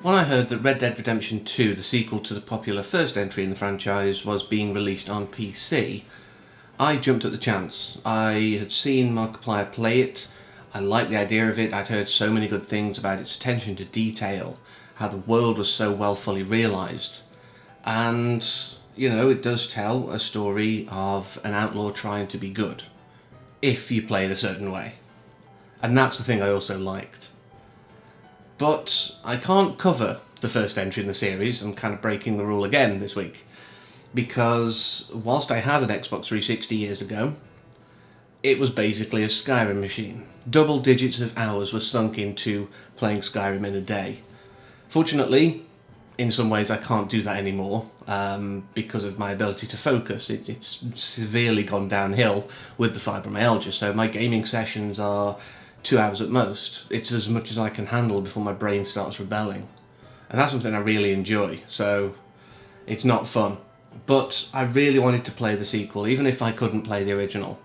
When I heard that Red Dead Redemption 2, the sequel to the popular first entry in the franchise, was being released on PC, I jumped at the chance. I had seen Markiplier play it, I liked the idea of it, I'd heard so many good things about its attention to detail, how the world was so well fully realised, and, you know, it does tell a story of an outlaw trying to be good, if you play it a certain way. And that's the thing I also liked. But I can't cover the first entry in the series. I'm kind of breaking the rule again this week. Because whilst I had an Xbox 360 years ago, it was basically a Skyrim machine. Double digits of hours were sunk into playing Skyrim in a day. Fortunately, in some ways I can't do that anymore because of my ability to focus. It's severely gone downhill with the fibromyalgia, so my gaming sessions are 2 hours at most. It's as much as I can handle before my brain starts rebelling. And that's something I really enjoy, so it's not fun. But I really wanted to play the sequel, even if I couldn't play the original,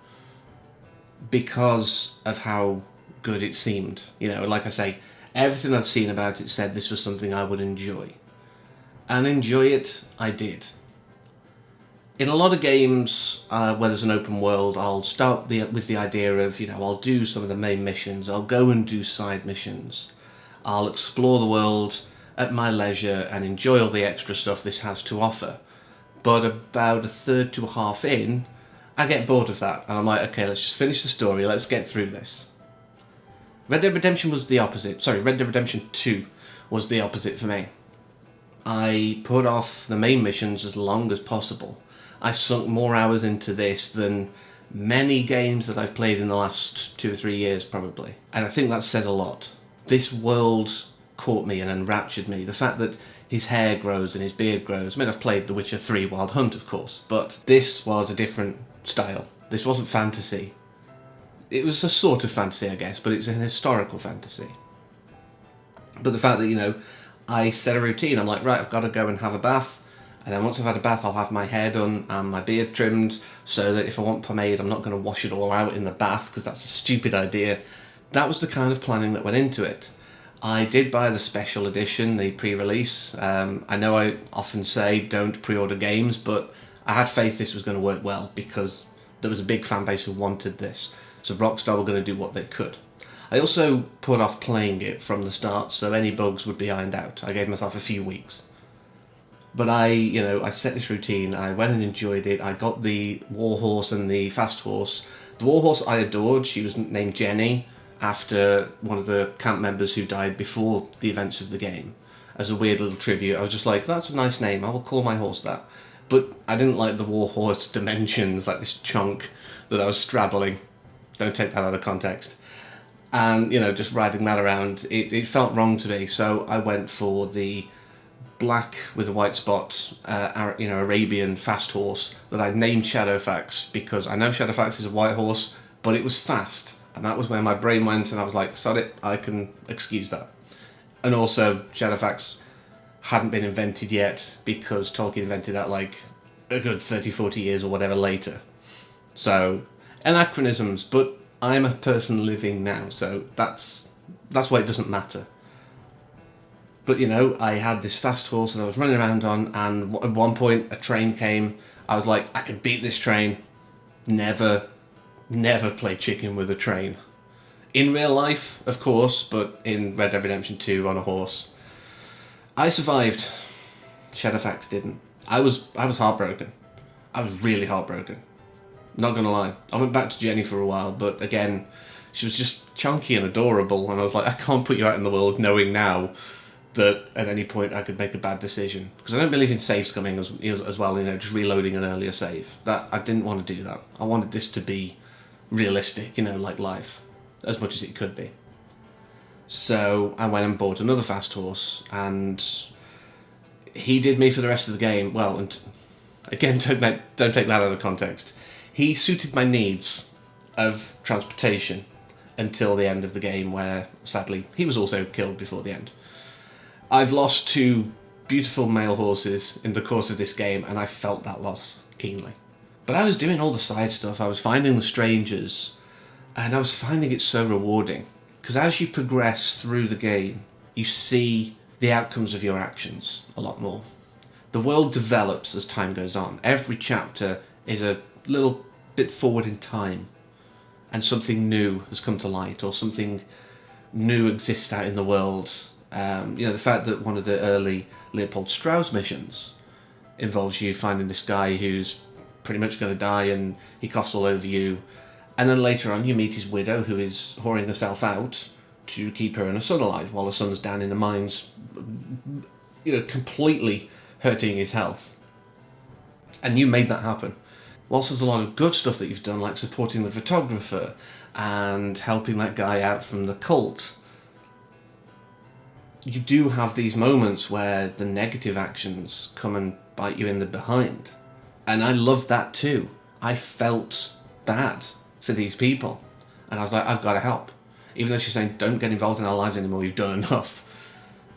because of how good it seemed. You know, like I say, everything I'd seen about it said this was something I would enjoy. And enjoy it, I did. In a lot of games where there's an open world, I'll start with the idea of, you know, I'll do some of the main missions, I'll go and do side missions, I'll explore the world at my leisure and enjoy all the extra stuff this has to offer. But about a third to a half in, I get bored of that, and I'm like, okay, let's just finish the story, let's get through this. Red Dead Redemption was the opposite. Sorry, Red Dead Redemption 2 was the opposite for me. I put off the main missions as long as possible. I sunk more hours into this than many games that I've played in the last 2 or 3 years, probably. And I think that says a lot. This world caught me and enraptured me. The fact that his hair grows and his beard grows. I mean, I've played The Witcher 3 Wild Hunt, of course, but this was a different style. This wasn't fantasy. It was a sort of fantasy, I guess, but it's an historical fantasy. But the fact that, you know, I set a routine. I'm like, right, I've got to go and have a bath. And then once I've had a bath, I'll have my hair done and my beard trimmed so that if I want pomade, I'm not going to wash it all out in the bath because that's a stupid idea. That was the kind of planning that went into it. I did buy the special edition, the pre-release. I know I often say don't pre-order games, but I had faith this was going to work well because there was a big fan base who wanted this. So Rockstar were going to do what they could. I also put off playing it from the start so any bugs would be ironed out. I gave myself a few weeks. But I set this routine, I went and enjoyed it, I got the warhorse and the fast horse. The warhorse I adored, she was named Jenny, after one of the camp members who died before the events of the game. As a weird little tribute, I was just like, that's a nice name, I will call my horse that. But I didn't like the warhorse dimensions, like this chunk that I was straddling. Don't take that out of context. And, you know, just riding that around, it felt wrong to me, so I went for the black with the white spots, Arabian fast horse that I named Shadowfax because I know Shadowfax is a white horse, but it was fast, and that was where my brain went, and I was like, sod it, I can excuse that. And also, Shadowfax hadn't been invented yet because Tolkien invented that like a good 30-40 years or whatever later. So, anachronisms, but I'm a person living now, so that's why it doesn't matter. But, you know, I had this fast horse that I was running around on, and at one point a train came. I was like, I can beat this train. Never play chicken with a train. In real life, of course, but in Red Dead Redemption 2 on a horse. I survived. Shadowfax didn't. I was heartbroken. I was really heartbroken. Not gonna lie. I went back to Jenny for a while, but again, she was just chunky and adorable, and I was like, I can't put you out in the world knowing now that at any point I could make a bad decision. Because I don't believe in save scumming as well, you know, just reloading an earlier save. That I didn't want to do that. I wanted this to be realistic, you know, like life, as much as it could be. So I went and bought another fast horse, and he did me for the rest of the game. Well, and again, don't take that out of context. He suited my needs of transportation until the end of the game, where sadly he was also killed before the end. I've lost 2 beautiful male horses in the course of this game, and I felt that loss keenly. But I was doing all the side stuff, I was finding the strangers, and I was finding it so rewarding. Because as you progress through the game, you see the outcomes of your actions a lot more. The world develops as time goes on. Every chapter is a little bit forward in time, and something new has come to light, or something new exists out in the world. The fact that one of the early Leopold Strauss missions involves you finding this guy who's pretty much going to die, and he coughs all over you, and then later on you meet his widow, who is whoring herself out to keep her and her son alive while her son's down in the mines, completely hurting his health. And you made that happen. Whilst there's a lot of good stuff that you've done, like supporting the photographer and helping that guy out from the cult, you do have these moments where the negative actions come and bite you in the behind. And I loved that too. I felt bad for these people. And I was like, I've got to help. Even though she's saying, don't get involved in our lives anymore, you've done enough.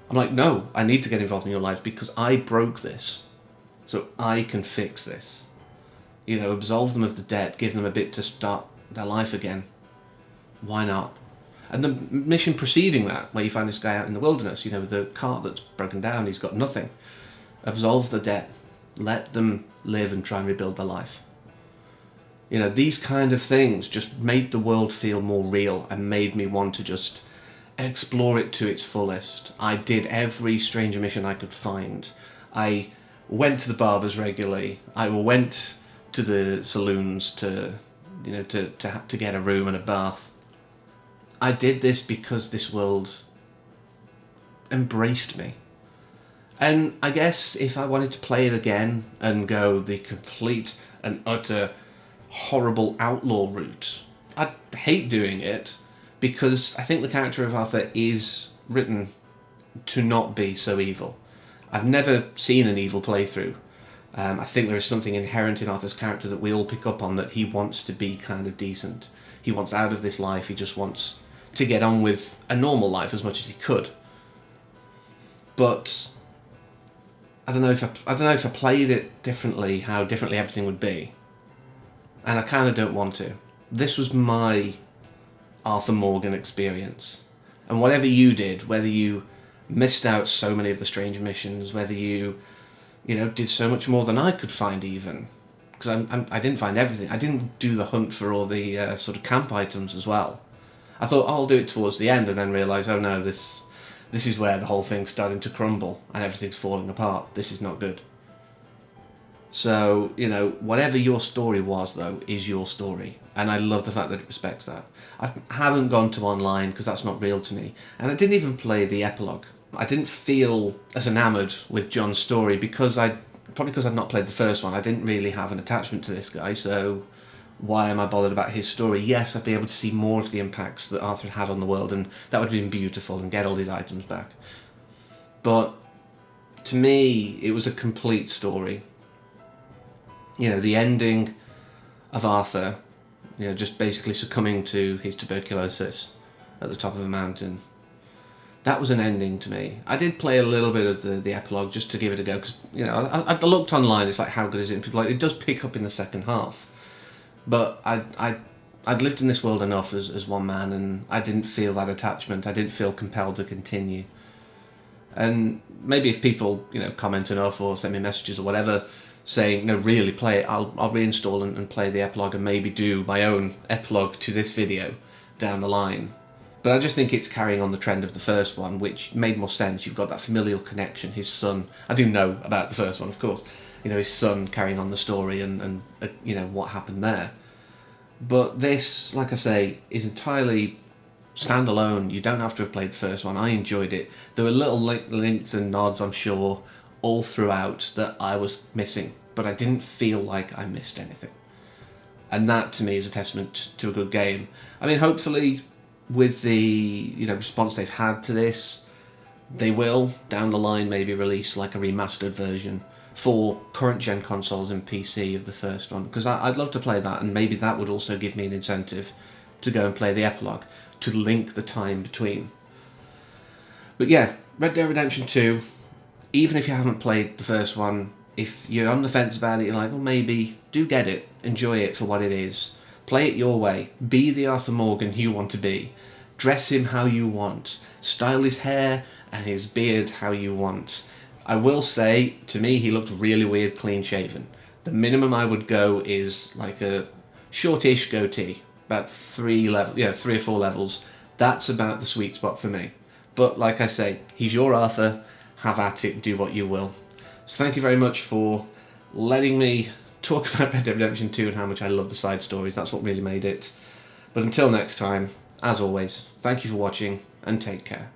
I'm like, no, I need to get involved in your lives because I broke this. So I can fix this. Absolve them of the debt, give them a bit to start their life again. Why not? And the mission preceding that, where you find this guy out in the wilderness, with a cart that's broken down, he's got nothing. Absolve the debt. Let them live and try and rebuild their life. These kind of things just made the world feel more real and made me want to just explore it to its fullest. I did every stranger mission I could find. I went to the barbers regularly. I went to the saloons to get a room and a bath. I did this because this world embraced me. And I guess if I wanted to play it again and go the complete and utter horrible outlaw route, I'd hate doing it, because I think the character of Arthur is written to not be so evil. I've never seen an evil playthrough. I think there is something inherent in Arthur's character that we all pick up on, that he wants to be kind of decent. He wants out of this life, he just wants to get on with a normal life as much as he could. But I don't know if I played it differently, how differently everything would be. And I kind of don't want to. This was my Arthur Morgan experience. And whatever you did, whether you missed out so many of the strange missions, whether you did so much more than I could find even, because I didn't find everything. I didn't do the hunt for all the sort of camp items as well. I thought, I'll do it towards the end, and then realise, oh no, this is where the whole thing's starting to crumble and everything's falling apart. This is not good. So, whatever your story was, though, is your story. And I love the fact that it respects that. I haven't gone to online because that's not real to me. And I didn't even play the epilogue. I didn't feel as enamoured with John's story because I'd not played the first one. I didn't really have an attachment to this guy, so why am I bothered about his story? Yes, I'd be able to see more of the impacts that Arthur had on the world, and that would have been beautiful, and get all his items back. But to me, it was a complete story. The ending of Arthur, just basically succumbing to his tuberculosis at the top of a mountain. That was an ending to me. I did play a little bit of the epilogue just to give it a go, because I looked online. It's like, how good is it? And people it does pick up in the second half, but I'd lived in this world enough as one man, and I didn't feel that attachment. I didn't feel compelled to continue. And maybe if people comment enough or send me messages or whatever, saying, no, really play it, I'll reinstall and play the epilogue and maybe do my own epilogue to this video down the line. But I just think it's carrying on the trend of the first one, which made more sense. You've got that familial connection, his son. I do know about the first one, of course. His son carrying on the story and what happened there. But this, like I say, is entirely standalone. You don't have to have played the first one. I enjoyed it. There were little links and nods, I'm sure, all throughout that I was missing, but I didn't feel like I missed anything. And that, to me, is a testament to a good game. I mean, hopefully, with the response they've had to this, they will, down the line, maybe release like a remastered version for current gen consoles and PC of the first one, because I'd love to play that, and maybe that would also give me an incentive to go and play the epilogue, to link the time between. But yeah, Red Dead Redemption 2, even if you haven't played the first one, if you're on the fence about it, you're like, well, maybe, do get it, enjoy it for what it is, play it your way, be the Arthur Morgan you want to be, Dress him how you want. Style his hair and his beard how you want. I will say, to me, he looked really weird clean shaven. The minimum I would go is like a shortish goatee, about 3 or 4 levels. That's about the sweet spot for me. But like I say, he's your Arthur. Have at it, do what you will. So thank you very much for letting me talk about Red Dead Redemption 2 and how much I love the side stories. That's what really made it. But until next time, as always, thank you for watching and take care.